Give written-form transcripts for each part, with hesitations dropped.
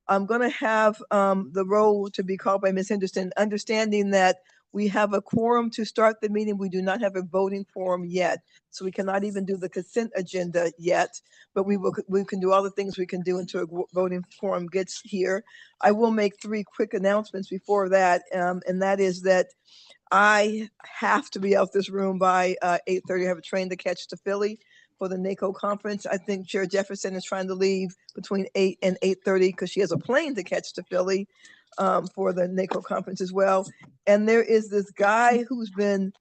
I'm going to have the roll to be called by Ms. Henderson, understanding that we have a quorum to start the meeting. We do not have a voting quorum yet, so we cannot even do the consent agenda yet, but we can do all the things we can do until a voting quorum gets here. I will make 3 quick announcements before that, and that is that I have to be out this room by 8:30. I have a train to catch to Philly for the NACO conference. I think Chair Jefferson is trying to leave between 8 and 8:30 because she has a plane to catch to Philly for the NACO conference as well. And there is this guy who's been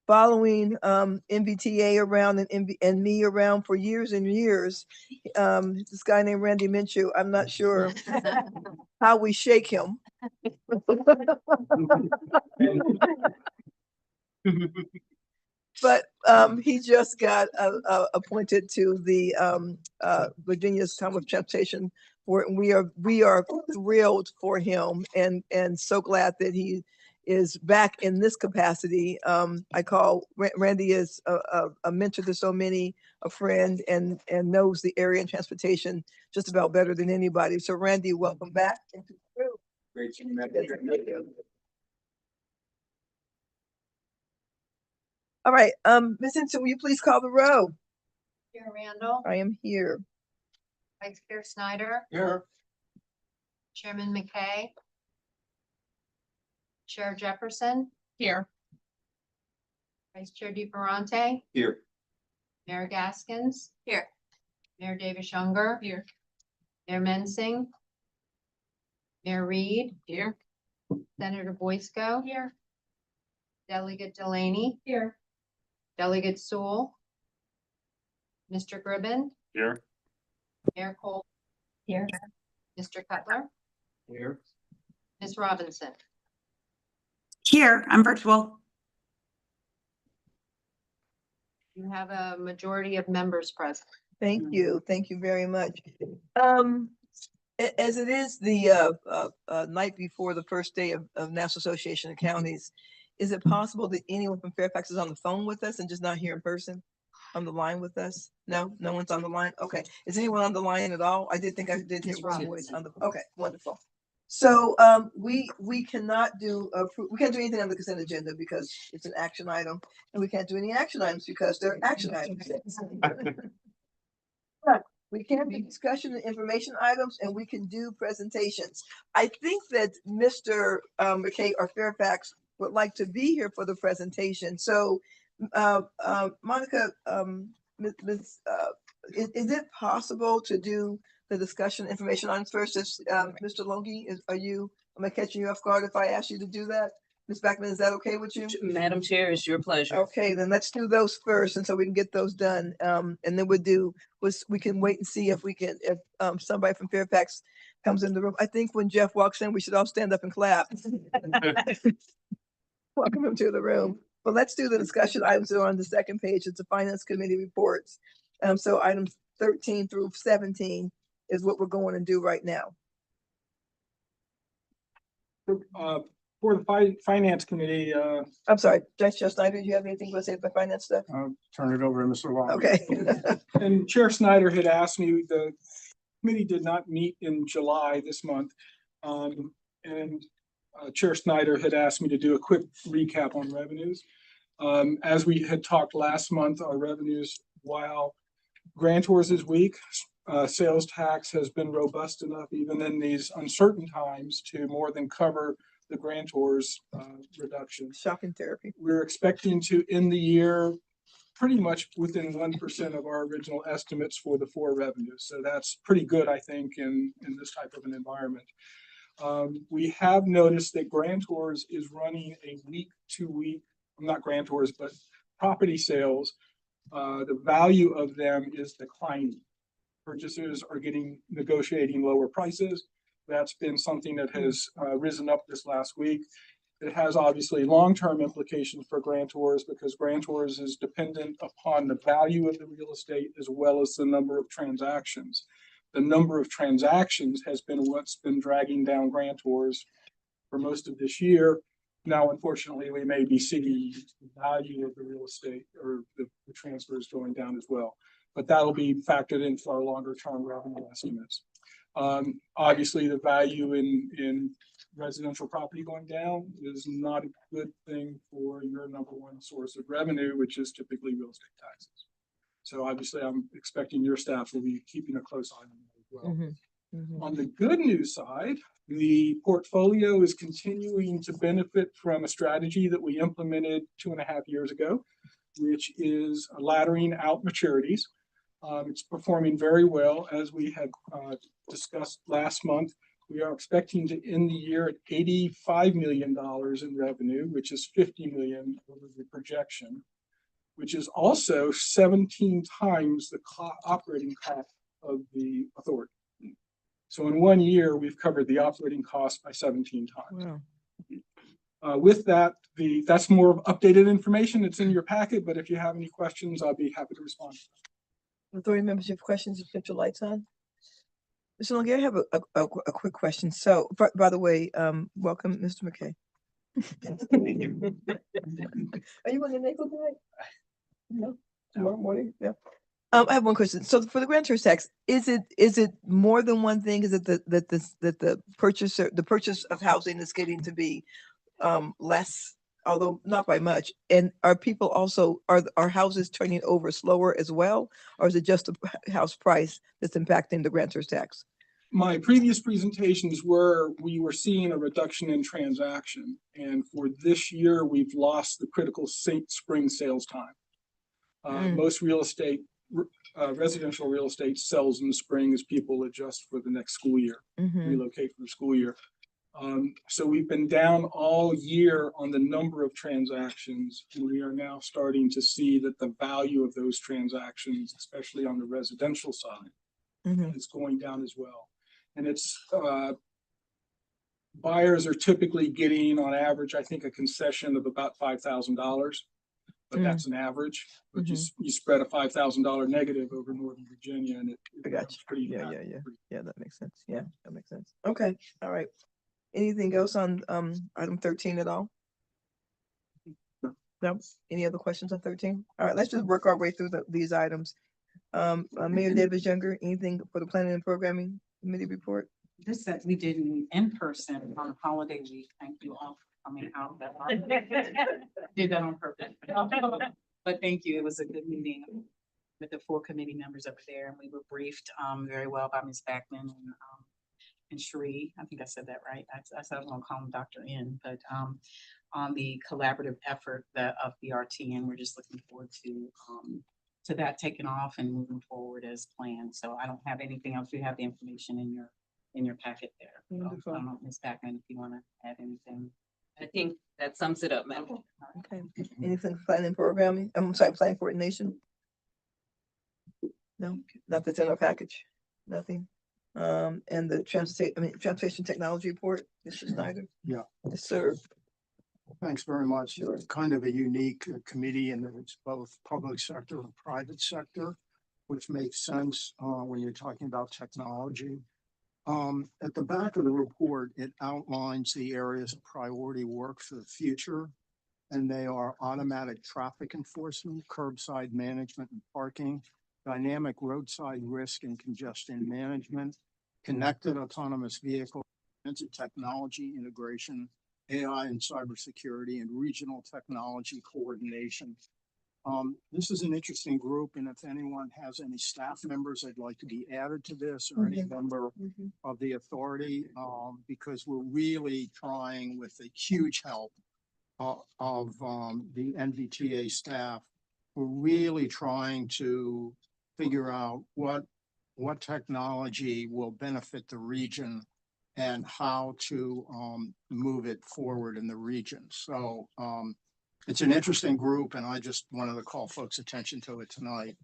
following MBTA around and me around for years and years. This guy named Randy Minshew. I'm not sure how we shake him. But he just got appointed to the Virginia's Commonwealth Transportation Board, and we are thrilled for him and so glad that he is back in this capacity. I call Randy is a mentor to so many, a friend, and knows the area and transportation just about better than anybody. So Randy, welcome back into the room. Great to meet you. All right, Ms. Hinton, will you please call the row? Chair Randall, I am here. Vice Chair Snyder, Here. Chairman McKay, Chair Jefferson, Here. Vice Chair DeFerrante, Here. Mayor Gaskins, Here. Mayor Davis Younger, Here. Mayor Mensing, Mayor Reed, Here. Senator Boysko, Here. Delegate Delaney, Here. Delegate Sewell, Mr. Gribben, Here. Mayor Cole, Here. Mr. Cutler, Here. Ms. Robinson. Here, I'm virtual. You have a majority of members present. Thank you. Thank you very much. As it is the night before the first day of National Association of Counties, is it possible that anyone from Fairfax is on the phone with us and just not here in person? On the line with us? No, no one's on the line. Okay. Is anyone on the line at all? I did think I did hear one voice on the, okay, wonderful. So we cannot do, we can't do anything on the consent agenda because it's an action item, and we can't do any action items because they're action items. But we can do discussion and information items, and we can do presentations. I think that Mr. McKay or Fairfax would like to be here for the presentation. So Monica, is it possible to do the discussion information items first? Mr. Longi, am I catching you off guard if I ask you to do that? Ms. Backman, is that okay with you? Madam Chair, it's your pleasure. Okay, then let's do those first, and so we can get those done. And then we can wait and see if somebody from Fairfax comes in the room. I think when Jeff walks in, we should all stand up and clap. Welcome him to the room. But let's do the discussion items that are on the second page. It's the Finance Committee reports. So items 13 through 17 is what we're going to do right now. For the Finance Committee, I'm sorry, Judge Snyder, do you have anything to say about finance stuff? I'll turn it over to Mr. Long. Okay. And Chair Snyder had asked me, the committee did not meet in July this month. Chair Snyder had asked me to do a quick recap on revenues. As we had talked last month, our revenues, while grantors is weak, sales tax has been robust enough, even in these uncertain times, to more than cover the grantors reduction. Shocking therapy. We're expecting to end the year pretty much within 1% of our original estimates for the 4 revenues. So that's pretty good, I think, in this type of an environment. We have noticed that grantors is running a week to week, not grantors, but property sales. The value of them is declining. Purchasers are negotiating lower prices. That's been something that has risen up this last week. It has obviously long-term implications for grantors because grantors is dependent upon the value of the real estate as well as the number of transactions. The number of transactions has been what's been dragging down grantors for most of this year. Now, unfortunately, we may be seeing the value of the real estate or the transfers going down as well, but that'll be factored into our longer term revenue estimates. Obviously, the value in residential property going down is not a good thing for your number one source of revenue, which is typically real estate taxes. So obviously, I'm expecting your staff will be keeping a close eye on that as well. On the good news side, the portfolio is continuing to benefit from a strategy that we implemented 2.5 years ago, which is laddering out maturities. It's performing very well. As we had discussed last month, we are expecting to end the year at $85 million in revenue, which is 50 million over the projection, which is also 17 times the operating cost of the authority. So in 1 year, we've covered the operating cost by 17 times. Wow. With that, that's more of updated information. It's in your packet, but if you have any questions, I'll be happy to respond. Authority members, you have questions, you put your lights on. Mr. Longier, I have a quick question. So, by the way, welcome, Mr. McKay. Are you on the nickel tonight? No, tomorrow morning, yeah. I have one question. So for the grantor's tax, is it more than one thing? Is it that the purchase of housing is getting to be less, although not by much? And are people also, are houses turning over slower as well? Or is it just the house price that's impacting the grantor's tax? My previous presentations we were seeing a reduction in transaction. And for this year, we've lost the critical spring sales time. Most residential real estate sells in the spring as people adjust for the next school year, relocate for the school year. So we've been down all year on the number of transactions, and we are now starting to see that the value of those transactions, especially on the residential side, is going down as well. And it's buyers are typically getting on average, I think, a concession of about $5,000. But that's an average. But you spread a $5,000 negative over Northern Virginia, and it becomes pretty. Yeah, that makes sense. Yeah, that makes sense. Okay, all right. Anything else on item 13 at all? No. Any other questions on 13? All right, let's just work our way through these items. Mayor Davis Younger, anything for the planning and programming committee report? This that we did in person on holiday week. Thank you all for coming out. Did that on purpose. But thank you. It was a good meeting with the 4 committee members over there, and we were briefed very well by Ms. Backman and Sheree. I think I said that right. I said I was gonna call him Dr. N, but on the collaborative effort of BRT, and we're just looking forward to that taking off and moving forward as planned. So I don't have anything else. You have the information in your packet there. Wonderful. I don't know, Ms. Backman, if you want to add anything. I think that sums it up, ma'am. Okay, anything for planning and programming? I'm sorry, planning coordination? No, not that's in our package, nothing. And the transportation technology report, Mr. Snyder? Yeah. Yes, sir. Thanks very much. It's kind of a unique committee in that it's both public sector and private sector, which makes sense when you're talking about technology. At the back of the report, it outlines the areas of priority work for the future, and they are automatic traffic enforcement, curbside management and parking, dynamic roadside risk and congestion management, connected autonomous vehicle, transit technology integration, AI and cybersecurity, and regional technology coordination. This is an interesting group, and if anyone has any staff members that'd like to be added to this or any member of the authority, because we're really trying, with the huge help of the NVTA staff, we're really trying to figure out what technology will benefit the region and how to move it forward in the region. So it's an interesting group, and I just wanted to call folks' attention to it tonight.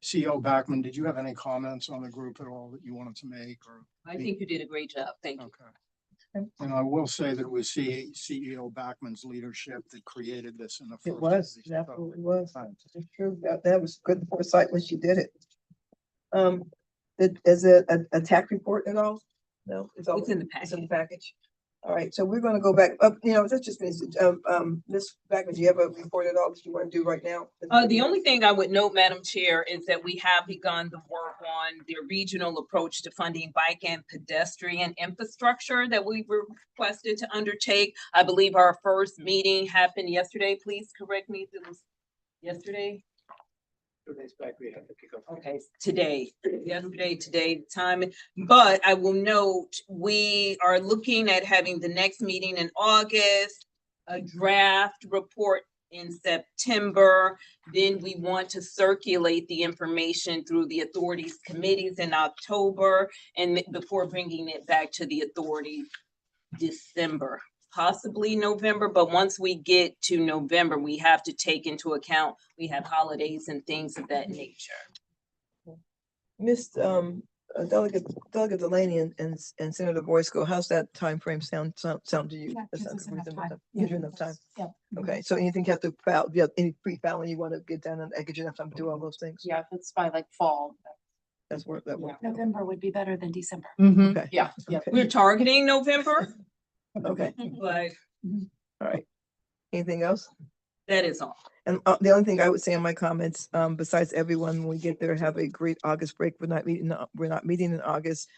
CEO Backman, did you have any comments on the group at all that you wanted to make? Or I think you did a great job. Thank you. Okay. And I will say that it was CEO Backman's leadership that created this in the first. It was, place. it absolutely was. It's true, that was good foresight when she did it. Is it a tax report at all? No, It's in the it's in the package. package. All right, so we're gonna go back up, that's just, Ms. Backman, do you have a report at all that you want to do right now? The only thing I would note, Madam Chair, is that we have begun the work on the regional approach to funding bike and pedestrian infrastructure that we were requested to undertake. I believe our first meeting happened yesterday. Please correct me if it was yesterday. Okay, yesterday, today, time, but I will note, we are looking at having the next meeting in August, a draft report in September. Then we want to circulate the information through the authorities committees in October, and before bringing it back to the authority December, possibly November, but once we get to November, we have to take into account, we have holidays and things of that nature. Miss Delegate Delaney and Senator Boysko, how's that timeframe sound to you? Yeah, That gives sounds us enough reasonable time. time. Yeah. Gives you enough time? Yeah. Okay, so anything you have to file, you have any pre-filing you want to get done and get you enough time to do all those things? Yeah, if it's by like fall. That's work, that work. November would be better than December. Okay. Yeah, yeah. Okay. We're targeting November, Okay, but all right. Anything else? that is all. And the only thing I would say in my comments, besides everyone, when we get there, have a great August break. We're not meeting in August.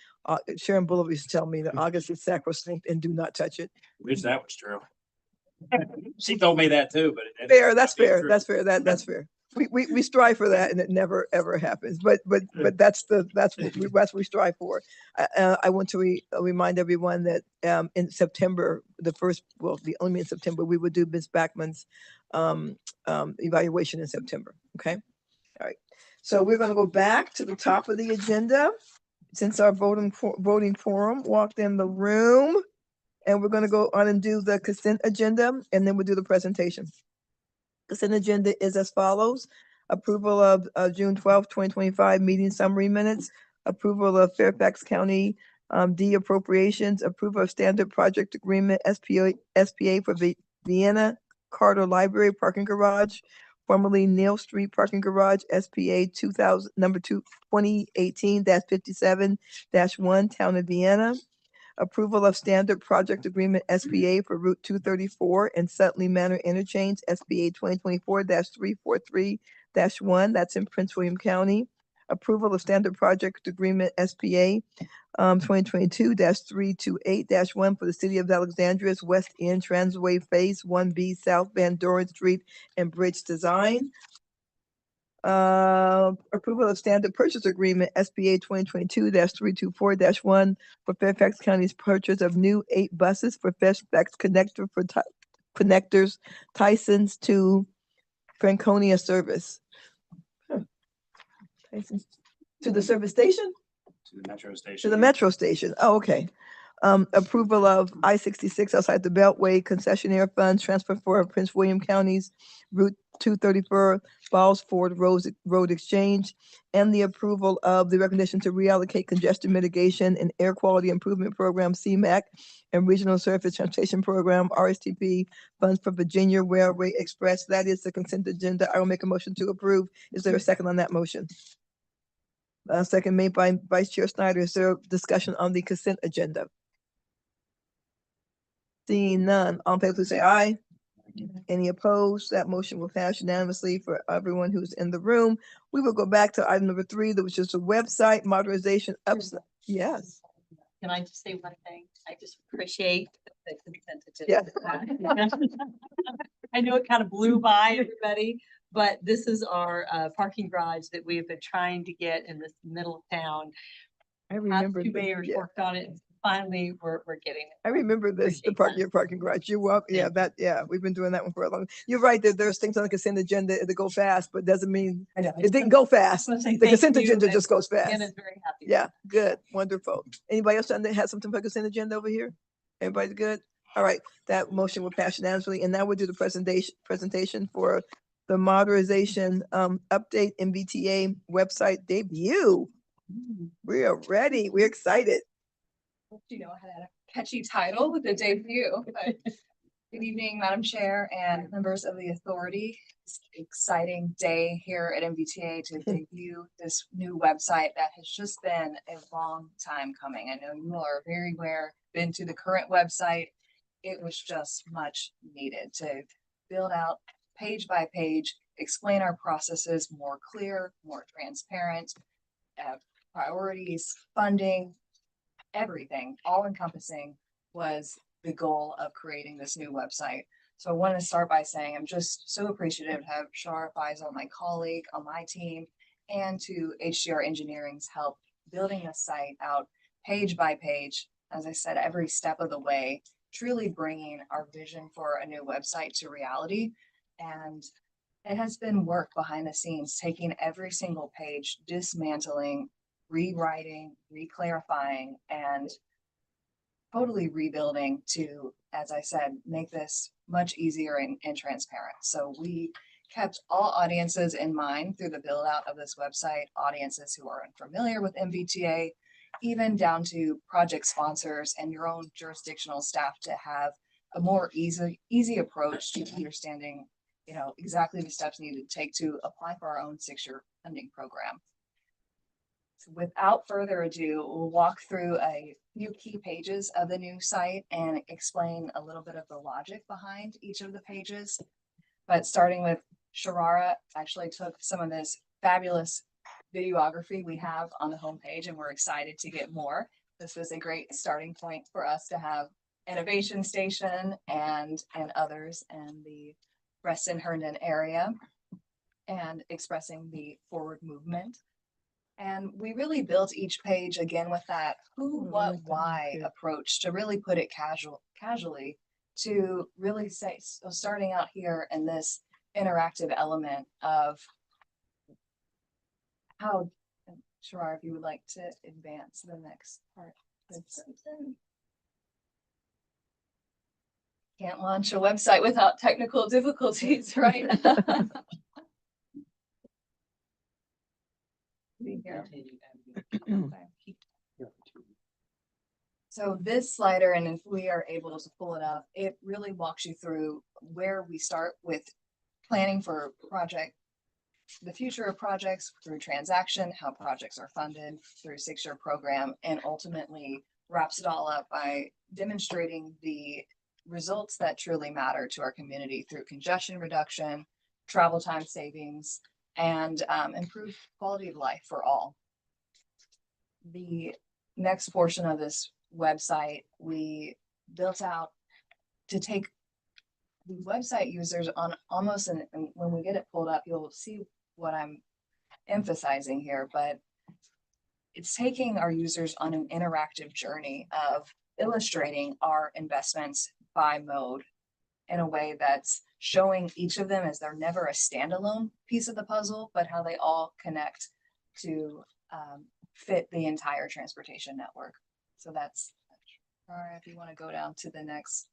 Sharon Bullock used to tell me that August is sacrosanct and do not touch it. Wish that was true. She told me that too, but. Fair, that's fair, that's fair, that's fair. We strive for that and it never, ever happens, but that's what we strive for. I want to remind everyone that, in September, the only in September, we would do Ms. Backman's, evaluation in September, okay? All right, so we're gonna go back to the top of the agenda, since our voting forum walked in the room. And we're gonna go on and do the consent agenda, and then we'll do the presentation. Consent agenda is as follows: approval of June 12th, 2025 meeting summary minutes, approval of Fairfax County D appropriations, approval of standard project agreement SPA for Vienna Carter Library Parking Garage, formerly Neal Street Parking Garage, SPA 2018-57-1, Town of Vienna. Approval of standard project agreement SPA for Route 234 and Sutley Manor Interchange, SPA 2024-343-1, that's in Prince William County. Approval of standard project agreement SPA 2022-328-1 for the City of Alexandria's West End Transway Phase 1B South Van Doren Street and Bridge Design. Approval of standard purchase agreement SBA 2022-324-1 for Fairfax County's purchase of new 8 buses for Fairfax connectors Tyson's to Franconia service. Tyson's to the service station? To the metro station. To the metro station. Oh, okay. Approval of I-66 outside the Beltway concessionaire funds transfer for Prince William County's Route 234 Falls Ford Road Exchange, and the approval of the recognition to reallocate congestion mitigation and air quality improvement program CMAQ and regional surface transportation program RSTP funds for Virginia Railway Express. That is the consent agenda. I will make a motion to approve. Is there a second on that motion? Second made by Vice Chair Snyder. Is there discussion on the consent agenda? Seeing none, all in favor, please say aye. Any opposed? That motion will pass unanimously for everyone who's in the room. We will go back to item number 3, which is the website modernization. Yes. Can I just say one thing? I just appreciate the consent Yeah. agenda. I know it kind of blew by everybody, but this is our parking garage that we have been trying to get in this middle of town. I remember. Two this, mayors yeah. worked on it. Finally, we're getting it. I remember this, the Appreciate your parking garage. You're welcome. Yeah, we've been doing that one for a long. You're right, there's things on the consent agenda that go fast, but doesn't mean I know. it didn't go fast. I just wanna say The thank consent you, agenda and just goes fast. Anna's very happy. Yeah, good, wonderful. Anybody else that has something for consent agenda over here? Everybody's good? All right, that motion will pass unanimously, and now we'll do the presentation for the modernization update MBTA website debut. We are ready. We're excited. You know, had a catchy title with the debut. But Good evening, Madam Chair and members of the authority. It's an exciting day here at MBTA to debut this new website that has just been a long time coming. I know you all are very aware, been to the current website. It was just much needed to build out page by page, explain our processes more clear, more transparent, priorities, funding, everything, all encompassing was the goal of creating this new website. So I want to start by saying I'm just so appreciative to have Shar Faisal, my colleague on my team, and to HDR Engineering's help building this site out page by page. As I said, every step of the way, truly bringing our vision for a new website to reality. And it has been work behind the scenes, taking every single page, dismantling, rewriting, reclarifying, and totally rebuilding to, as I said, make this much easier and transparent. So we kept all audiences in mind through the build out of this website, audiences who are unfamiliar with MBTA, even down to project sponsors and your own jurisdictional staff to have a more easy approach to understanding, exactly the steps needed to take to apply for our own 6-year funding program. So without further ado, we'll walk through a few key pages of the new site and explain a little bit of the logic behind each of the pages. But starting with Sharara, actually took some of this fabulous videography we have on the homepage, and we're excited to get more. This was a great starting point for us to have Innovation Station and others in the Reston Herndon area and expressing the forward movement. And we really built each page again with that who, what, why approach to really put it casually to really say, so starting out here in this interactive element of how, Sharar, if you would like to advance the next part. Can't launch a website without technical difficulties, right? Be here. So this slider, and if we are able to pull it up, it really walks you through where we start with planning for the future of projects through transaction, how projects are funded through a 6-year program, and ultimately wraps it all up by demonstrating the results that truly matter to our community through congestion reduction, travel time savings, and improved quality of life for all. The next portion of this website, we built out to take the website users on almost, and when we get it pulled up, you'll see what I'm emphasizing here, but it's taking our users on an interactive journey of illustrating our investments by mode in a way that's showing each of them as they're never a standalone piece of the puzzle, but how they all connect to fit the entire transportation network. So that's, all right, if you want to go down to the next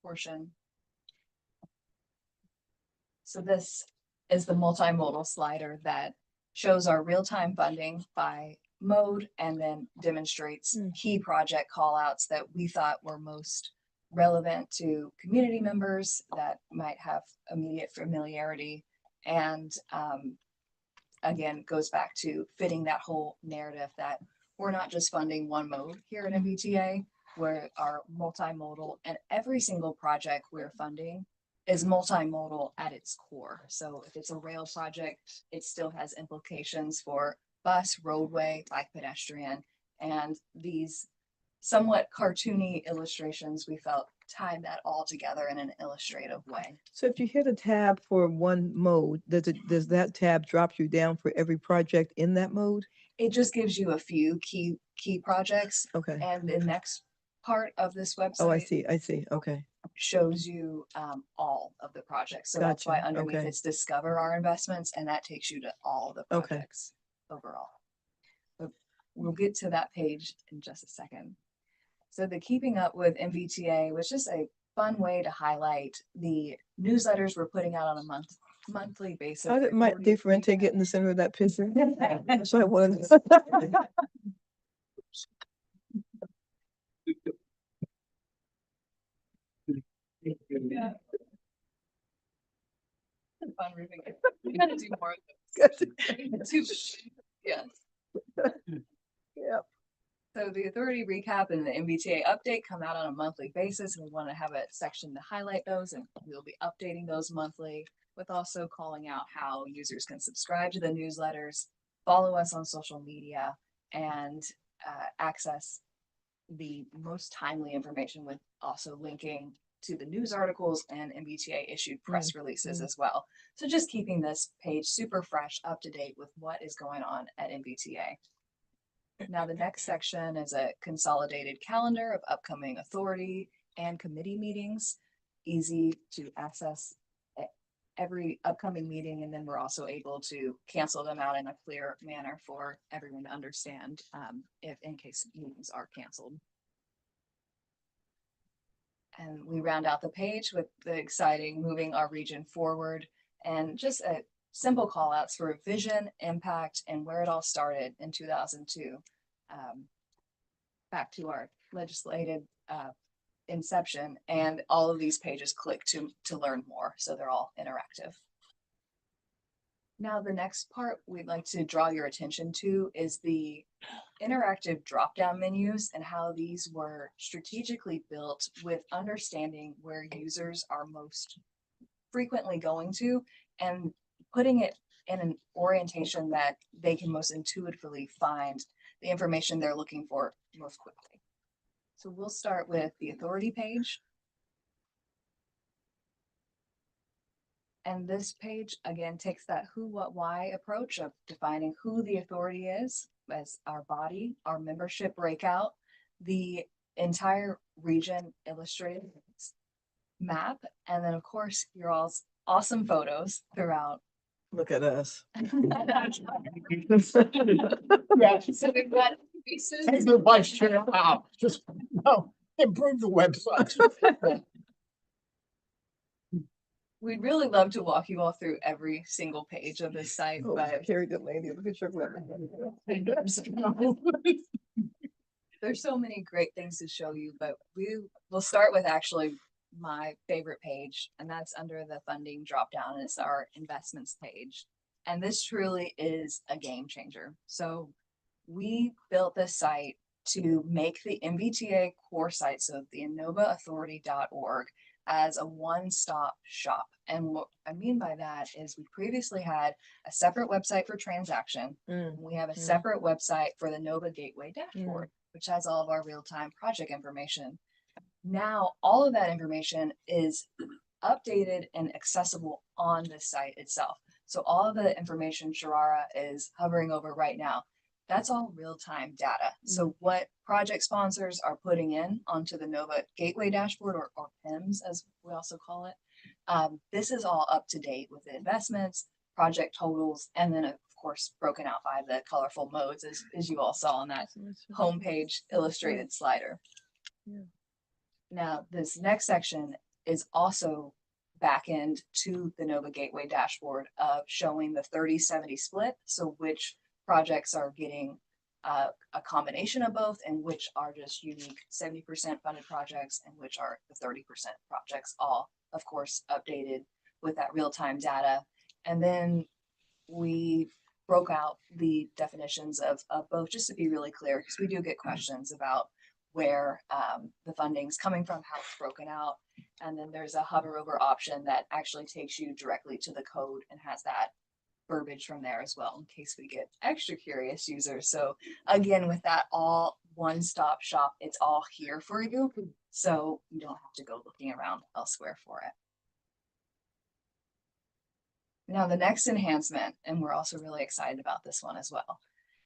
portion. So this is the multimodal slider that shows our real-time funding by mode and then demonstrates key project callouts that we thought were most relevant to community members that might have immediate familiarity, and again goes back to fitting that whole narrative that we're not just funding one mode here at MBTA, we are multimodal, and every single project we're funding is multimodal at its core. So if it's a rail project, it still has implications for bus, roadway, bike, pedestrian, and these somewhat cartoony illustrations we felt tied that all together in an illustrative way. So if you hit a tab for one mode, does that tab drop you down for every project in that mode? It just gives you a few key projects, Okay. and the next part of this website. Oh, I see. Okay. Shows you all of the projects. So that's why Gotcha. underneath Okay. it's discover our investments, and that takes you to all the Okay. projects overall. But we'll get to that page in just a second. So the Keeping Up with MBTA was just a fun way to highlight the newsletters we're putting out on a monthly basis. How did Mike Differente get in the center of that picture? That's what I wanted. Fun reading it. We gotta do more of those. Yes. Yep. So the authority recap and the MBTA update come out on a monthly basis, and we want to have a section to highlight those, and we'll be updating those monthly with also calling out how users can subscribe to the newsletters, follow us on social media, and access the most timely information with also linking to the news articles and MBTA issued press releases as well. So just keeping this page super fresh, up to date with what is going on at MBTA. Now, the next section is a consolidated calendar of upcoming authority and committee meetings, easy to access every upcoming meeting, and then we're also able to cancel them out in a clear manner for everyone to understand if in case meetings are canceled. And we round out the page with the exciting moving our region forward and just a simple call outs for vision, impact, and where it all started in 2002. Back to our legislative inception, and all of these pages click to learn more, so they're all interactive. Now, the next part we'd like to draw your attention to is the interactive drop-down menus and how these were strategically built with understanding where users are most frequently going to and putting it in an orientation that they can most intuitively find the information they're looking for most quickly. So we'll start with the authority page. And this page again takes that who, what, why approach of defining who the authority is as our body, our membership breakout, the entire region illustrated map, and then of course your all's awesome photos throughout. Look at us. Yeah, So we've got pieces. take the vice chair out, just, no, improve the website. We'd really love to walk you all through every single page of this site, Oh, but Carrie didn't lay the picture of there's so many great things to show you, but we'll start with actually my favorite page, and that's under the funding dropdown, and it's our investments page. And this truly is a game changer. So we built this site to make the MBTA core site, so the innovaauthority.org, as a one-stop shop. And what I mean by that is we previously had a separate website for transaction. We have a separate website for the Nova Gateway dashboard, which has all of our real-time project information. Now, all of that information is updated and accessible on the site itself. So all of the information Sharara is hovering over right now, that's all real-time data. So what project sponsors are putting in onto the Nova Gateway dashboard, or PIMS as we also call it, this is all up to date with the investments, project totals, and then of course broken out by the colorful modes as you all saw on that homepage illustrated slider. Yeah. Now, this next section is also back end to the Nova Gateway dashboard of showing the 30-70 split. So which projects are getting a combination of both, and which are just unique 70% funded projects, and which are the 30% projects, all of course updated with that real-time data. And then we broke out the definitions of both, just to be really clear, because we do get questions about where the funding's coming from, how it's broken out. And then there's a hover over option that actually takes you directly to the code and has that verbiage from there as well, in case we get extra curious users. So again, with that all one-stop shop, it's all here for you. So you don't have to go looking around elsewhere for it. Now, the next enhancement, and we're also really excited about this one as well.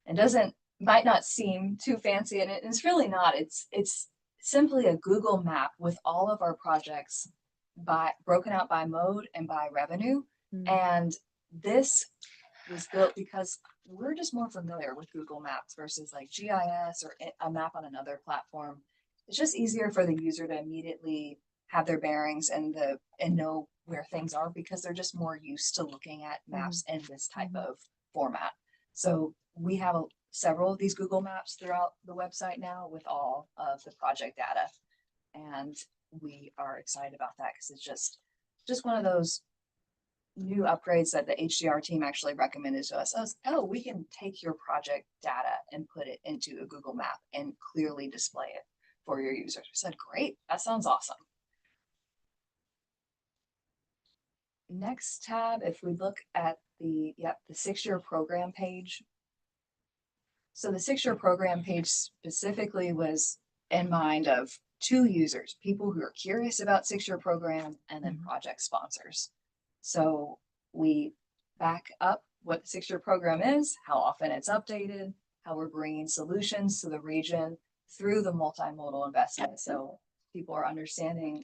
It might not seem too fancy, and it's really not. It's simply a Google map with all of our projects broken out by mode and by revenue. And this was built because we're just more familiar with Google Maps versus like GIS or a map on another platform. It's just easier for the user to immediately have their bearings and know where things are, because they're just more used to looking at maps in this type of format. So we have several of these Google Maps throughout the website now with all of the project data. And we are excited about that because it's just one of those new upgrades that the HDR team actually recommended to us. Oh, we can take your project data and put it into a Google map and clearly display it for your users. We said, great, that sounds awesome. Next tab, if we look at the 6-year program page. So the 6-year program page specifically was in mind of 2 users, people who are curious about 6-year program and then project sponsors. So we back up what the 6-year program is, how often it's updated, how we're bringing solutions to the region through the multimodal investment. So people are understanding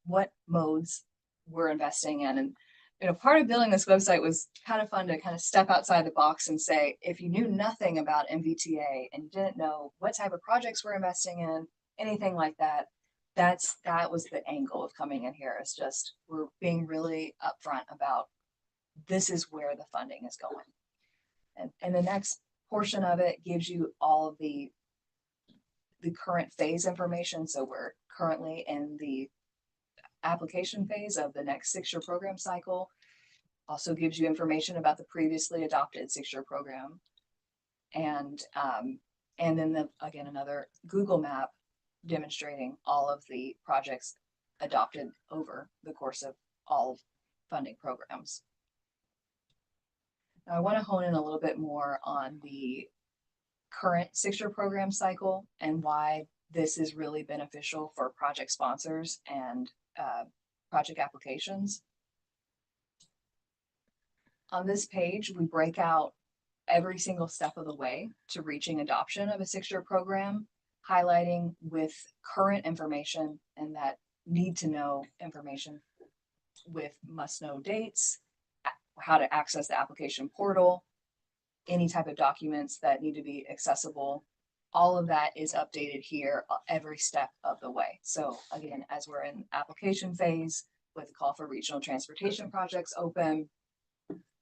what modes we're investing in. And part of building this website was kind of fun to kind of step outside the box and say, if you knew nothing about MVTA and you didn't know what type of projects we're investing in, anything like that, that was the angle of coming in here. It's just, we're being really upfront about this is where the funding is going. And the next portion of it gives you all of the current phase information. So we're currently in the application phase of the next 6-year program cycle. Also gives you information about the previously adopted 6-year program. And then again, another Google map demonstrating all of the projects adopted over the course of all funding programs. Now, I want to hone in a little bit more on the current 6-year program cycle and why this is really beneficial for project sponsors and project applications. On this page, we break out every single step of the way to reaching adoption of a 6-year program, highlighting with current information and that need to know information with must know dates, how to access the application portal, any type of documents that need to be accessible. All of that is updated here every step of the way. So again, as we're in application phase with the call for regional transportation projects open,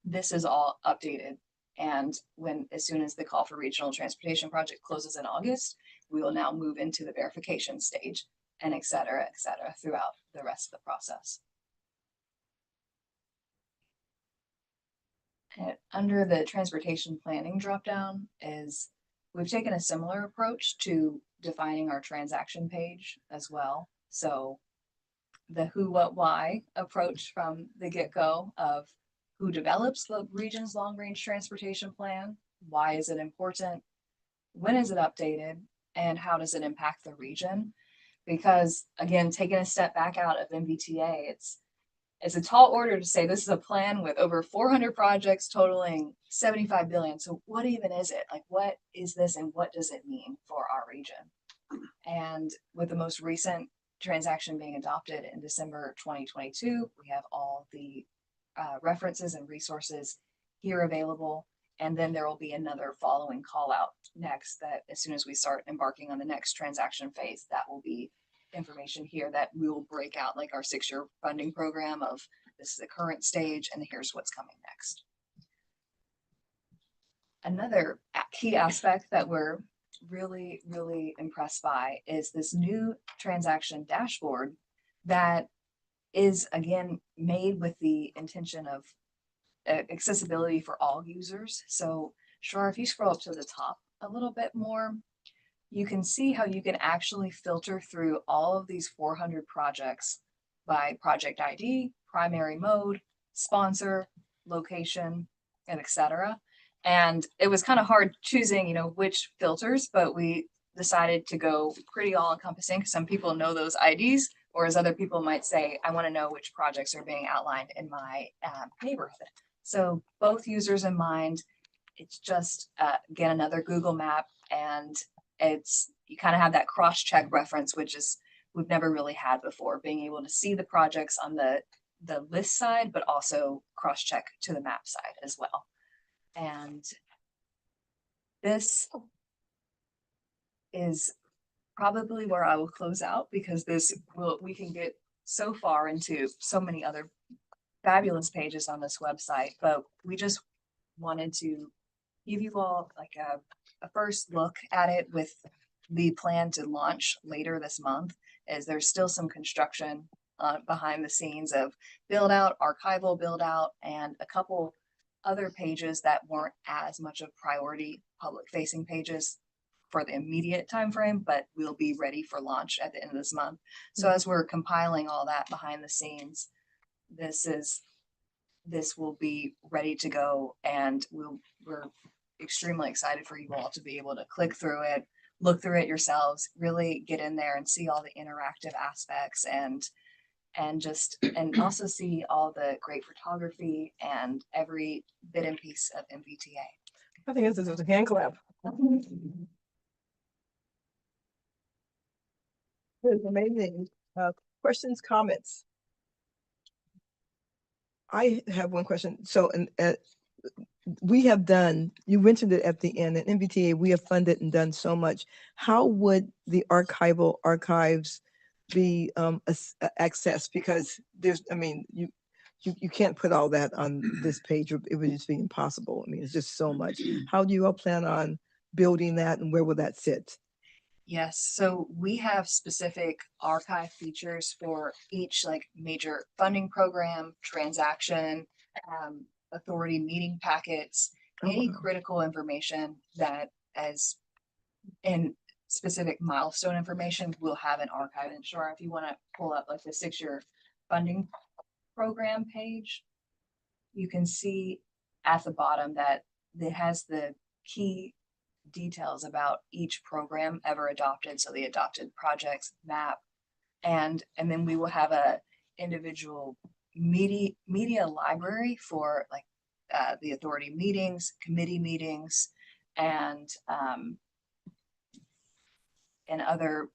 this is all updated. And as soon as the call for regional transportation project closes in August, we will now move into the verification stage and et cetera, throughout the rest of the process. And under the transportation planning dropdown is we've taken a similar approach to defining our transaction page as well. So the who, what, why approach from the get-go of who develops the region's long-range transportation plan, why is it important, when is it updated, and how does it impact the region? Because again, taking a step back out of MBTA, it's a tall order to say this is a plan with over 400 projects totaling 75 billion. So what even is it? Like, what is this and what does it mean for our region? And with the most recent transaction being adopted in December 2022, we have all the references and resources here available. And then there will be another following call out next that as soon as we start embarking on the next transaction phase, that will be information here that we will break out like our 6-year funding program of this is the current stage and here's what's coming next. Another key aspect that we're really, really impressed by is this new transaction dashboard that is again made with the intention of accessibility for all users. So Shar, if you scroll up to the top a little bit more, you can see how you can actually filter through all of these 400 projects by project ID, primary mode, sponsor, location, and etc. And it was kind of hard choosing, which filters, but we decided to go pretty all encompassing. Some people know those IDs, or as other people might say, I want to know which projects are being outlined in my neighborhood. So both users in mind, it's just, again, another Google map, and you kind of have that cross-check reference, which is we've never really had before, being able to see the projects on the list side, but also cross-check to the map side as well. And this is probably where I will close out, because we can get so far into so many other fabulous pages on this website, but we just wanted to give you all like a first look at it with the plan to launch later this month is there's still some construction behind the scenes of build out, archival build out, and a couple other pages that weren't as much of priority public facing pages for the immediate time frame, but we'll be ready for launch at the end of this month. So as we're compiling all that behind the scenes, this will be ready to go, and we're extremely excited for you all to be able to click through it, look through it yourselves, really get in there and see all the interactive aspects and also see all the great photography and every bit and piece of MBTA. I think this is a hand clap. It's amazing. Questions, comments? I have one question. So, we have done, you mentioned it at the end, at MBTA, we have funded and done so much. How would the archival archives be accessed? Because there's, I mean, you can't put all that on this page. It would just be impossible. I mean, it's just so much. How do you all plan on building that, and where will that sit? Yes, so we have specific archive features for each like major funding program, transaction, authority meeting packets, any critical information that in specific milestone information, we'll have an archive. And sure, if you want to pull up like the 6-year funding program page, you can see at the bottom that it has the key details about each program ever adopted. So the adopted projects map, and then we will have a individual media library for like the authority meetings, committee meetings, and other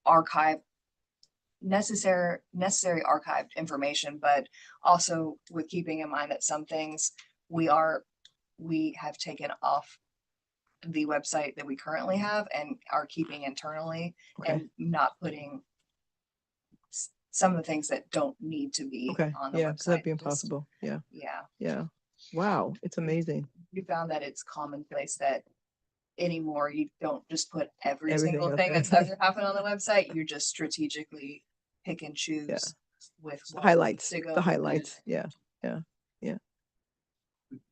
archive necessary archived information, but also with keeping in mind that some things we have taken off the website that we currently have and are keeping internally, and not putting some of the things that don't need to be on the Yeah, website. so that'd be impossible. Yeah. Wow, it's amazing. We found that it's commonplace that anymore you don't just put every Everything single up thing there. that's ever happened on the website. You just strategically pick and choose with what Highlights, to go the with highlights. it. Yeah.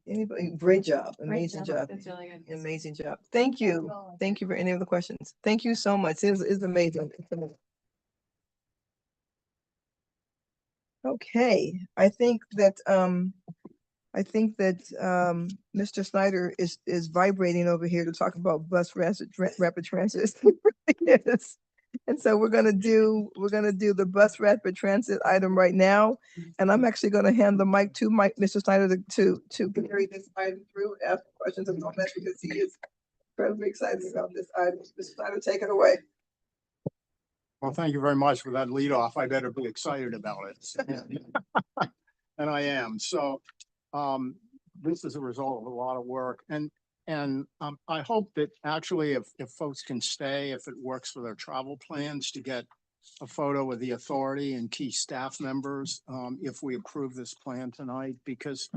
Anybody, great job, Great amazing job. That's really good. Amazing job. Thank you. Thank you for any of the questions. Thank you so much. It's amazing. It's amazing. Okay, I think that Mr. Snyder is vibrating over here to talk about bus rapid transit. Yes. And so we're gonna do the bus rapid transit item right now. And I'm actually gonna hand the mic to Mr. Snyder to carry this item through, ask questions and comments, because he is incredibly excited about this item. Mr. Snyder, take it away. Well, thank you very much for that lead off. I better be excited about it. And I am. So this is a result of a lot of work, and I hope that actually if folks can stay, if it works for their travel plans, to get a photo of the authority and key staff members if we approve this plan tonight, because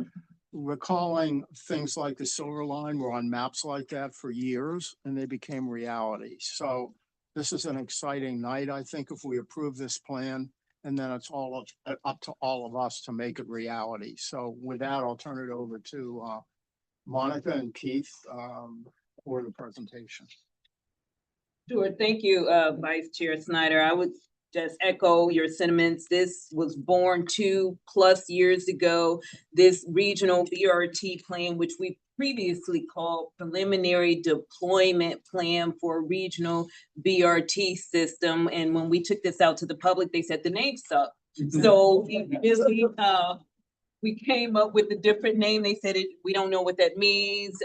recalling things like the Silver Line were on maps like that for years and they became reality. So this is an exciting night, I think, if we approve this plan, and then it's all up to all of us to make it reality. So with that, I'll turn it over to Monica and Keith for the presentation. Sure, thank you, Vice Chair Snyder. I would just echo your sentiments. This was born 2+ years ago. This regional BRT plan, which we previously called preliminary deployment plan for a regional BRT system. And when we took this out to the public, they said the name sucked. So we came up with a different name. They said, we don't know what that means.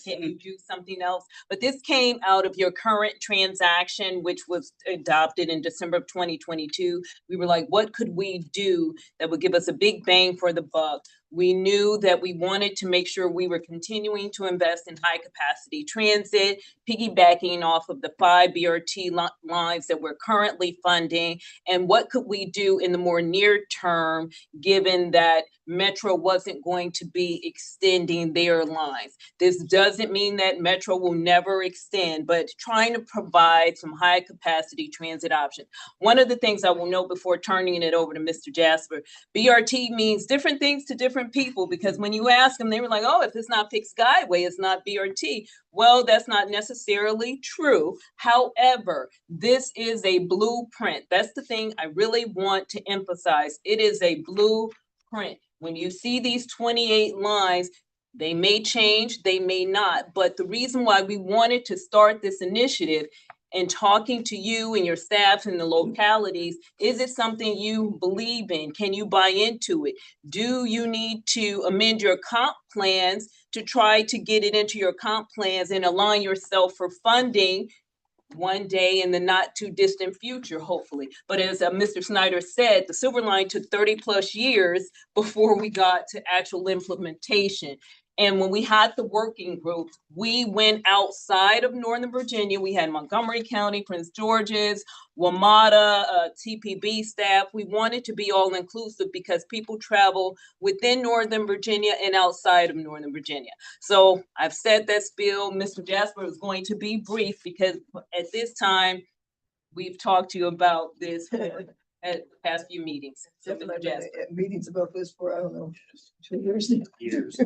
Can you do something else? But this came out of your current transaction, which was adopted in December of 2022. We were like, what could we do that would give us a big bang for the buck We knew that we wanted to make sure we were continuing to invest in high capacity transit, piggybacking off of the 5 BRT lines that we're currently funding. And what could we do in the more near term, given that Metro wasn't going to be extending their lines? This doesn't mean that Metro will never extend, but trying to provide some high capacity transit options. One of the things I will note before turning it over to Mr. Jasper, BRT means different things to different people, because when you ask them, they were like, oh, if it's not fixed skyway, it's not BRT. Well, that's not necessarily true. However, this is a blueprint. That's the thing I really want to emphasize. It is a blueprint. When you see these 28 lines, they may change, they may not. But the reason why we wanted to start this initiative and talking to you and your staff in the localities, is it something you believe in? Can you buy into it? Do you need to amend your comp plans to try to get it into your comp plans and align yourself for funding one day in the not too distant future, hopefully? But as Mr. Snyder said, the Silver Line took 30+ years before we got to actual implementation. And when we had the working group, we went outside of Northern Virginia. We had Montgomery County, Prince George's, WMATA, TPB staff. We wanted to be all inclusive because people travel within Northern Virginia and outside of Northern Virginia. So I've said that spiel. Mr. Jasper is going to be brief because at this time, we've talked to you about this at the past few meetings. So Mr. Jasper. Meetings about this for, I don't know, 2 years now. Years.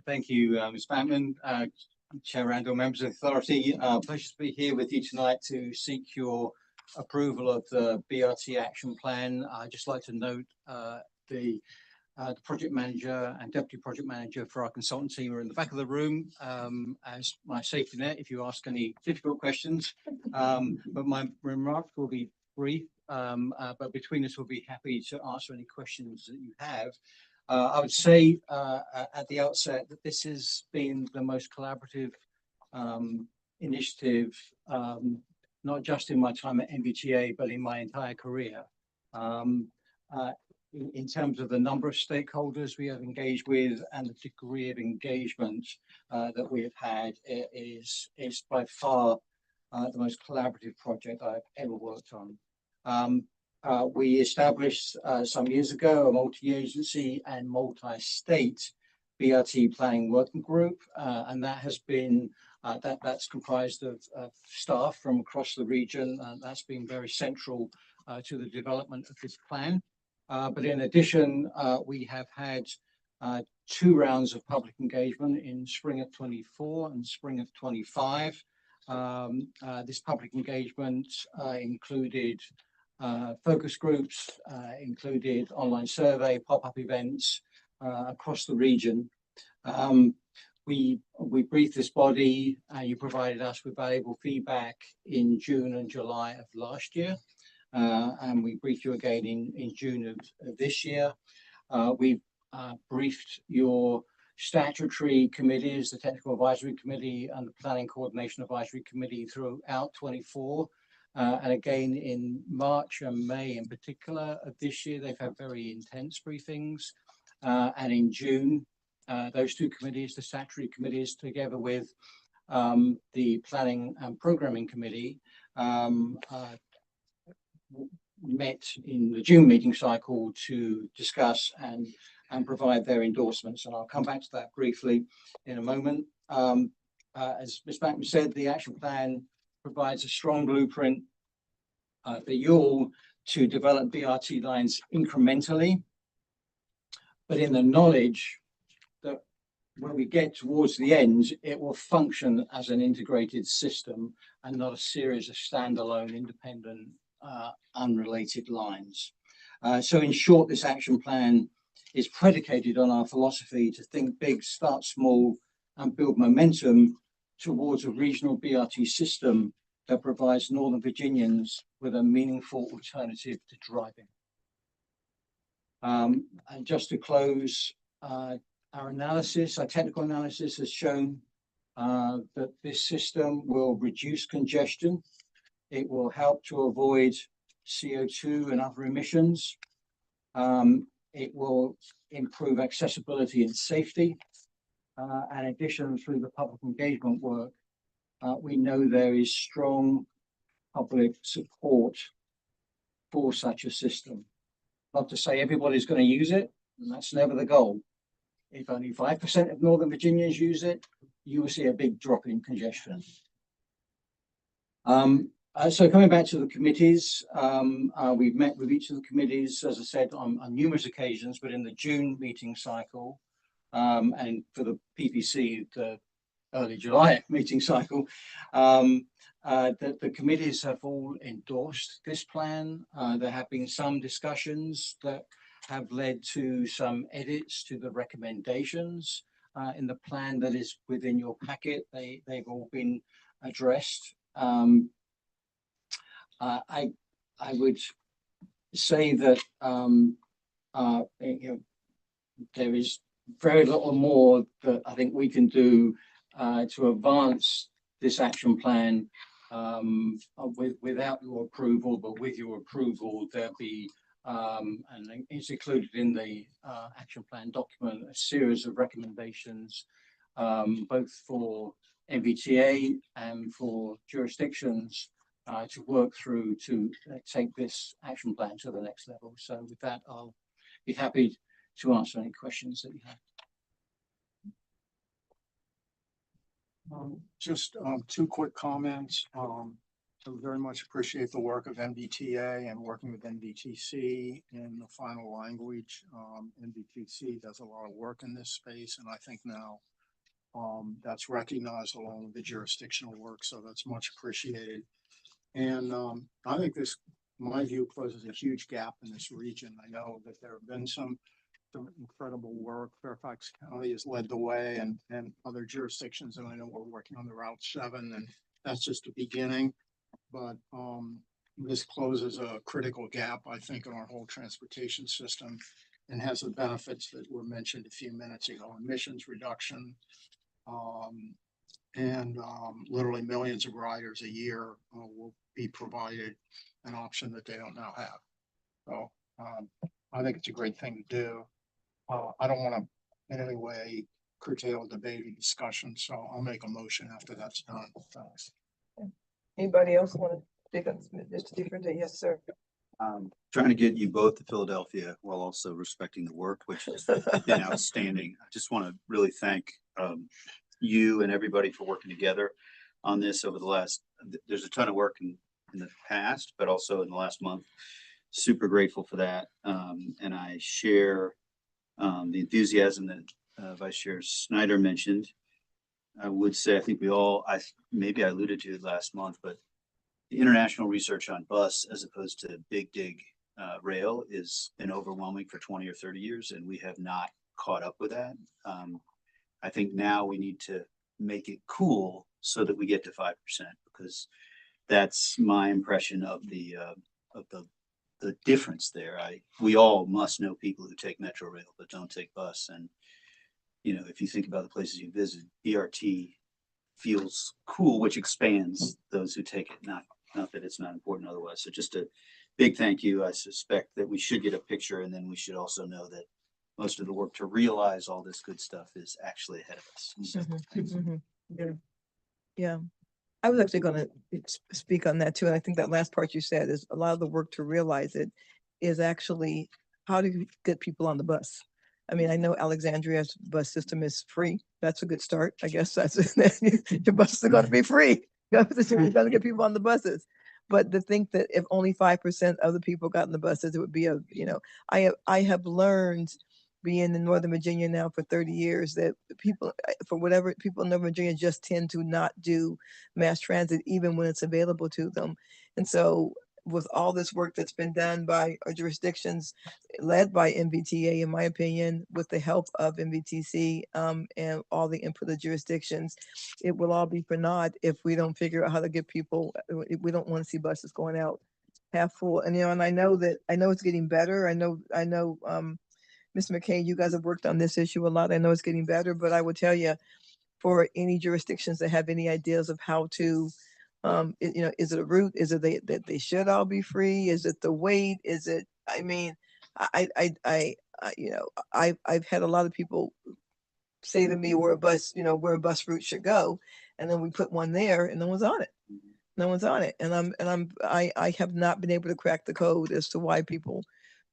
Thank you, Ms. Bateman, Chair Randall, members of the authority. Pleasure to be here with you tonight to seek your approval of the BRT action plan. I'd just like to note the project manager and deputy project manager for our consultant team are in the back of the room as my safety net if you ask any difficult questions. But my remarks will be brief, but between us we'll be happy to answer any questions that you have. I would say at the outset that this has been the most collaborative initiative, not just in my time at MBTA, but in my entire career. In terms of the number of stakeholders we have engaged with and the degree of engagement that we have had, is by far the most collaborative project I've ever worked on. We established some years ago a multi-agency and multi-state BRT planning working group, and that has been that's comprised of staff from across the region, and that's been very central to the development of this plan. But in addition, we have had 2 rounds of public engagement in spring of 24 and spring of 25. This public engagement included focus groups, included online survey, pop-up events across the region. We briefed this body, you provided us with valuable feedback in June and July of last year. And we briefed you again in June of this year. We briefed your statutory committees, the Technical Advisory Committee and the Planning Coordination Advisory Committee throughout 24. And again in March and May in particular of this year, they've had very intense briefings. And in June, those 2 committees, the statutory committees, together with the Planning and Programming Committee, met in the June meeting cycle to discuss and provide their endorsements. And I'll come back to that briefly in a moment. As Ms. Bateman said, the action plan provides a strong blueprint for you all to develop BRT lines incrementally, but in the knowledge that when we get towards the end, it will function as an integrated system and not a series of standalone, independent, unrelated lines. So in short, this action plan is predicated on our philosophy to think big, start small, and build momentum towards a regional BRT system that provides Northern Virginians with a meaningful alternative to driving. And just to close, our analysis, our technical analysis has shown that this system will reduce congestion. It will help to avoid CO2 and other emissions. it will improve accessibility and safety. In addition, through the public engagement work, we know there is strong public support for such a system. Not to say everybody's going to use it, and that's never the goal. If only 5% of Northern Virginians use it, you will see a big drop in congestion. So coming back to the committees, we've met with each of the committees, as I said, on numerous occasions, but in the June meeting cycle, and for the PPC, the early July meeting cycle, the committees have all endorsed this plan. There have been some discussions that have led to some edits to the recommendations in the plan that is within your packet. They've all been addressed. I would say that there is very little more that I think we can do to advance this action plan without your approval, but with your approval, there'll be, and it's included in the action plan document, a series of recommendations, both for MBTA and for jurisdictions to work through to take this action plan to the next level. So with that, I'll be happy to answer any questions that you have. Just two quick comments. I very much appreciate the work of MBTA and working with NVTC in the final language. NVTC does a lot of work in this space, and I think now that's recognized along with the jurisdictional work, so that's much appreciated. And I think this, in my view, closes a huge gap in this region. I know that there have been some incredible work. Fairfax County has led the way, and other jurisdictions, and I know we're working on the Route 7, and that's just the beginning. But this closes a critical gap, I think, in our whole transportation system, and has the benefits that were mentioned a few minutes ago: emissions reduction, and literally millions of riders a year will be provided an option that they don't now have. So I think it's a great thing to do. I don't want to in any way curtail debate and discussion, so I'll make a motion after that's done. Thanks. Anybody else want to speak on this different? Yes, sir. Trying to get you both to Philadelphia while also respecting the work, which has been outstanding. I just want to really thank you and everybody for working together on this over the last, there's a ton of work in the past, but also in the last month. Super grateful for that. And I share the enthusiasm that Vice Chair Snyder mentioned. I would say, I think we all, maybe I alluded to it last month, but the international research on bus as opposed to big dig rail has been overwhelming for 20 or 30 years, and we have not caught up with that. I think now we need to make it cool so that we get to 5%, because that's my impression of the difference there. We all must know people who take Metro Rail but don't take bus, and you know, if you think about the places you visit, BRT feels cool, which expands those who take it. Not that it's not important otherwise. So just a big thank you. I suspect that we should get a picture, and then we should also know that most of the work to realize all this good stuff is actually ahead of us. So, Yeah. I was actually going to speak on that too. And I think that last part you said is a lot of the work to realize it is actually how to get people on the bus. I mean, I know Alexandria's bus system is free. That's a good start. I guess that's your buses are going to be free. You got to get people on the buses. But to think that if only 5% of the people got in the buses, it would be I have learned being in Northern Virginia now for 30 years that people, for whatever, people in Northern Virginia just tend to not do mass transit even when it's available to them. And so with all this work that's been done by our jurisdictions, led by MBTA, in my opinion, with the help of MVTC and all the input of jurisdictions, it will all be for naught if we don't figure out how to get people. We don't want to see buses going out half full. And and I know it's getting better. I know, Mr. McCain, you guys have worked on this issue a lot. I know it's getting better, but I would tell you, for any jurisdictions that have any ideas of how to, is it a route? Is it that they should all be free? Is it the weight? Is it, I mean, I I've had a lot of people say to me where a bus, where a bus route should go. And then we put one there and no one's on it. No one's on it. And I have not been able to crack the code as to why people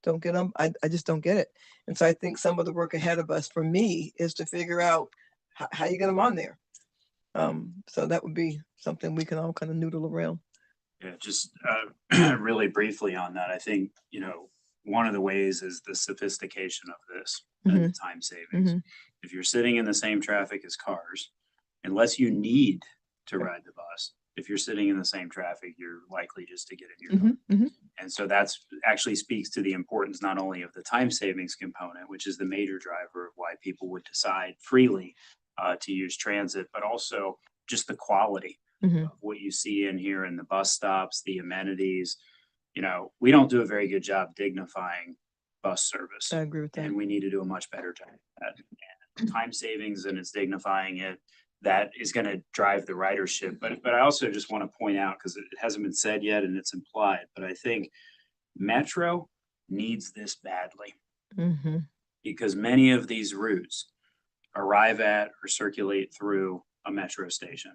don't get them. I just don't get it. And so I think some of the work ahead of us for me is to figure out how you get them on there. So that would be something we can all kind of noodle around. Yeah, just really briefly on that, I think, one of the ways is the sophistication of this and the time savings. If you're sitting in the same traffic as cars, unless you need to ride the bus, if you're sitting in the same traffic, you're likely just to get in your car. And so that's actually speaks to the importance not only of the time savings component, which is the major driver of why people would decide freely to use transit, but also just the quality of what you see in here in the bus stops, the amenities. We don't do a very good job dignifying bus service. I agree with that. And we need to do a much better job at that. And time savings and it's dignifying it, that is going to drive the ridership. But I also just want to point out, because it hasn't been said yet and it's implied, but I think Metro needs this badly because many of these routes arrive at or circulate through a metro station.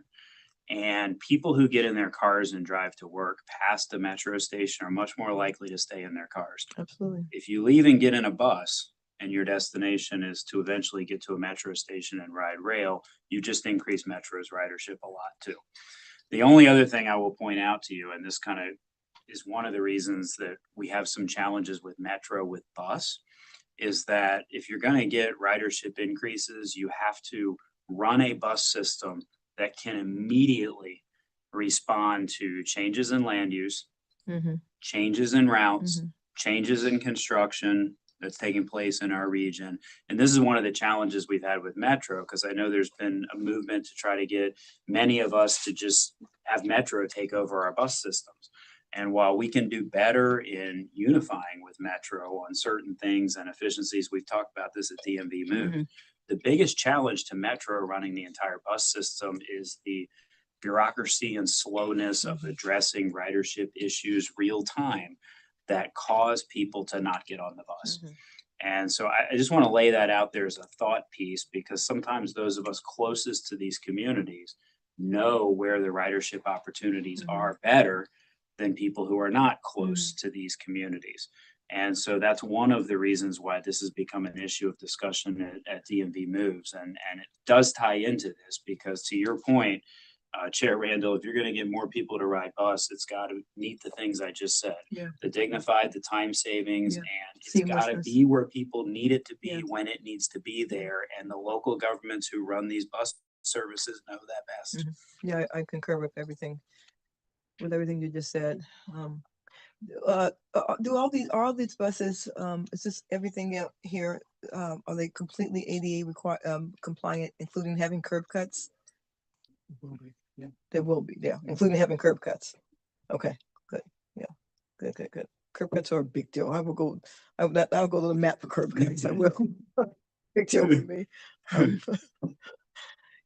And people who get in their cars and drive to work past the metro station are much more likely to stay in their cars. Absolutely. If you leave and get in a bus and your destination is to eventually get to a metro station and ride rail, you just increase Metro's ridership a lot too. The only other thing I will point out to you, and this kind of is one of the reasons that we have some challenges with Metro with bus, is that if you're going to get ridership increases, you have to run a bus system that can immediately respond to changes in land use, changes in routes, changes in construction that's taking place in our region. And this is one of the challenges we've had with Metro, because I know there's been a movement to try to get many of us to just have Metro take over our bus systems. And while we can do better in unifying with Metro on certain things and efficiencies, we've talked about this at DMV Move. The biggest challenge to Metro running the entire bus system is the bureaucracy and slowness of addressing ridership issues real time that cause people to not get on the bus. And so I just want to lay that out there as a thought piece, because sometimes those of us closest to these communities know where the ridership opportunities are better than people who are not close to these communities. And so that's one of the reasons why this has become an issue of discussion at DMV Moves. And it does tie into this, because to your point, Chair Randall, if you're going to get more people to ride bus, it's got to meet the things I just said. The dignified, the time savings, and it's got to be where people need it to be when it needs to be there. And the local governments who run these bus services know that best. Yeah, I concur with everything you just said. Do all these buses, is this everything out here, are they completely ADA compliant, including having curb cuts? There will be, including having curb cuts. Okay, good, good. Curb cuts are a big deal. I'll go to the map for curb cuts. I will. Big deal with me.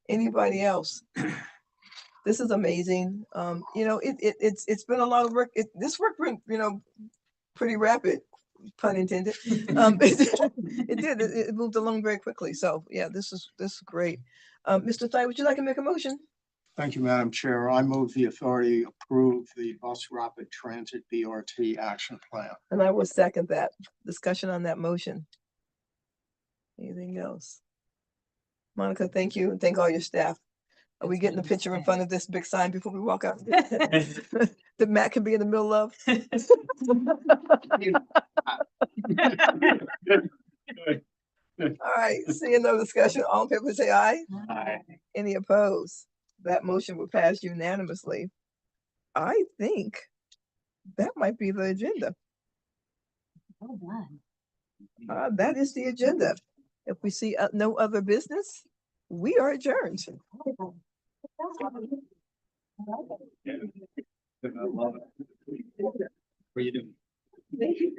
Anybody else? This is amazing. It's been a lot of work. This work went, pretty rapid, pun intended. It did. It moved along very quickly. So yeah, this is great. Mr. Thai, would you like to make a motion? Thank you, Madam Chair. I move the authority approve the Bus Rapid Transit BRT action plan. And I will second that. Discussion on that motion. Anything else? Monica, thank you, and thank all your staff. Are we getting a picture in front of this big sign before we walk out? That Matt can be in the middle of. All right, seeing no discussion, all in favor say aye. Aye. Any opposed? That motion will pass unanimously. I think that might be the agenda. Well done. That is the agenda. If we see no other business, we are adjourned. I love it. What are you doing? Thank you.